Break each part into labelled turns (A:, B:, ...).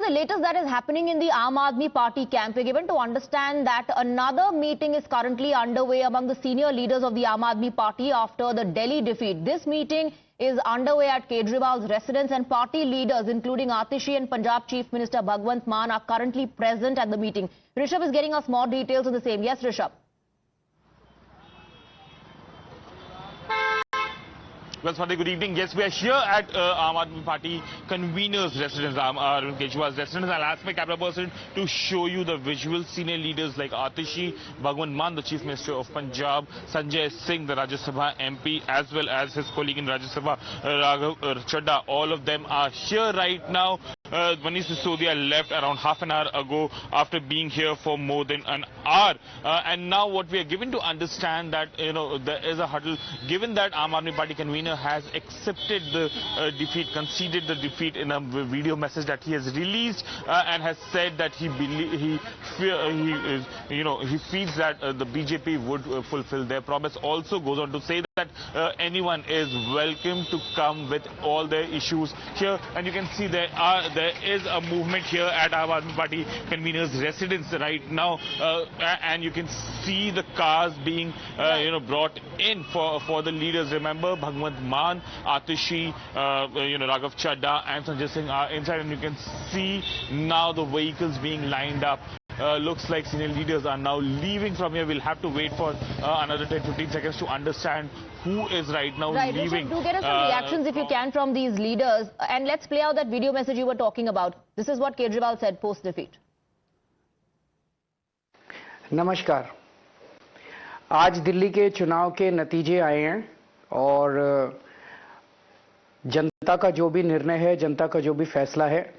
A: the latest that is happening in the Aam Aadmi Party camp? We're given to understand that another meeting is currently underway among the senior leaders of the Aam Aadmi Party after the Delhi defeat. This meeting is underway at Kejriwal's residence, and party leaders including Atishi and Punjab Chief Minister Bhagwant Mann are currently present at the meeting. Rishabh is getting us more details on the same. Yes, Rishabh.
B: Well, Swati, good evening. Yes, we are here at Aam Aadmi Party convener's residence, Kejriwal's residence. I'll ask my camera person to show you the visuals. Senior leaders like Atishi, Bhagwant Mann, the Chief Minister of Punjab, Sanjay Singh, the Rajya Sabha MP, as well as his colleague in Rajya Sabha, Raghav Chadha. All of them are here right now. Manish Sisodia left around half an hour ago after being here for more than an hour. And now what we are given to understand that, there is a huddle, given that Aam Aadmi Party convener has accepted the defeat, conceded the defeat in a video message that he has released, and has said that he feels that the BJP would fulfill their promise. Also goes on to say that anyone is welcome to come with all their issues here, and you can see there is a movement here at Aam Aadmi Party convener's residence right now, and you can see the cars being brought in for the leaders. Remember, Bhagwant Mann, Atishi, Raghav Chadha and Sanjay Singh are inside, and you can see now the vehicles being lined up. Looks like senior leaders are now leaving from here. We'll have to wait for another 10-15 seconds to understand who is right now leaving.
A: Rishabh, do get us some reactions if you can from these leaders. And let's play out that video message you were talking about. This is what Kejriwal said post-defeat.
C: नमस्कार। आज दिल्ली के चुनाव के नतीजे आए हैं और जनता का जो भी निर्णय है, जनता का जो भी फैसला है,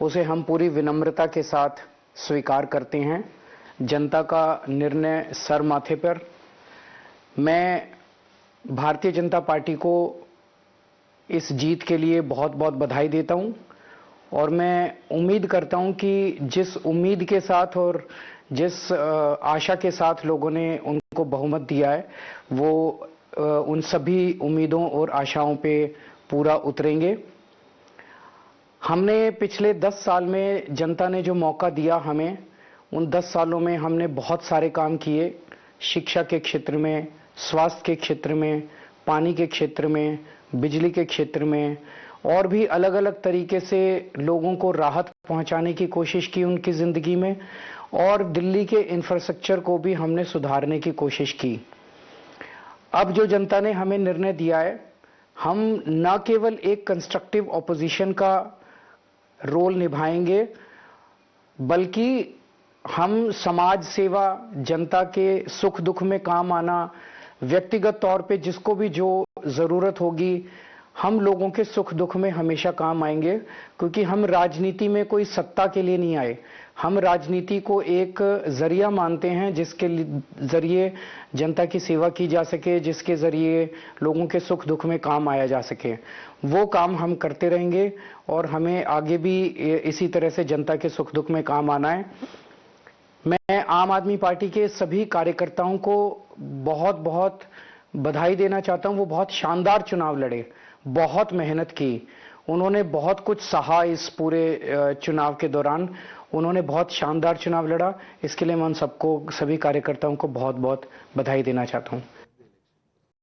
C: उसे हम पूरी विनम्रता के साथ स्वीकार करते हैं। जनता का निर्णय सर माथे पर। मैं भारतीय जनता पार्टी को इस जीत के लिए बहुत बहुत बधाई देता हूं और मैं उम्मीद करता हूं कि जिस उम्मीद के साथ और जिस आशा के साथ लोगों ने उनको बहुमत दिया है, वो उन सभी उम्मीदों और आशाओं पे पूरा उतरेंगे। हमने पिछले 10 साल में जनता ने जो मौका दिया हमें, उन 10 सालों में हमने बहुत सारे काम किए। शिक्षा के क्षेत्र में, स्वास्थ्य के क्षेत्र में, पानी के क्षेत्र में, बिजली के क्षेत्र में और भी अलग अलग तरीके से लोगों को राहत पहुंचाने की कोशिश की उनकी जिंदगी में, और दिल्ली के इंफ्रास्ट्रक्चर को भी हमने सुधारने की कोशिश की। अब जो जनता ने हमें निर्णय दिया है, हम न केवल एक कंस्ट्रक्टिव ऑपोजिशन का रोल निभाएंगे, बल्कि हम समाज सेवा, जनता के सुख दुख में काम आना, व्यक्तिगत तौर पे जिसको भी जो जरूरत होगी, हम लोगों के सुख दुख में हमेशा काम आएंगे। क्योंकि हम राजनीति में कोई सत्ता के लिए नहीं आए, हम राजनीति को एक जरिया मानते हैं जिसके जरिए जनता की सेवा की जा सके, जिसके जरिए लोगों के सुख दुख में काम आया जा सके। वो काम हम करते रहेंगे और हमें आगे भी इसी तरह से जनता के सुख दुख में काम आना है। मैं आम आदमी पार्टी के सभी कार्यकर्ताओं को बहुत बहुत बधाई देना चाहता हूं। वो बहुत शानदार चुनाव लड़े, बहुत मेहनत की, उन्होंने बहुत कुछ सहा इस पूरे चुनाव के दौरान। उन्होंने बहुत शानदार चुनाव लड़ा। इसके लिए मैं उन सबको, सभी कार्यकर्ताओं को बहुत बहुत बधाई देना चाहता हूं।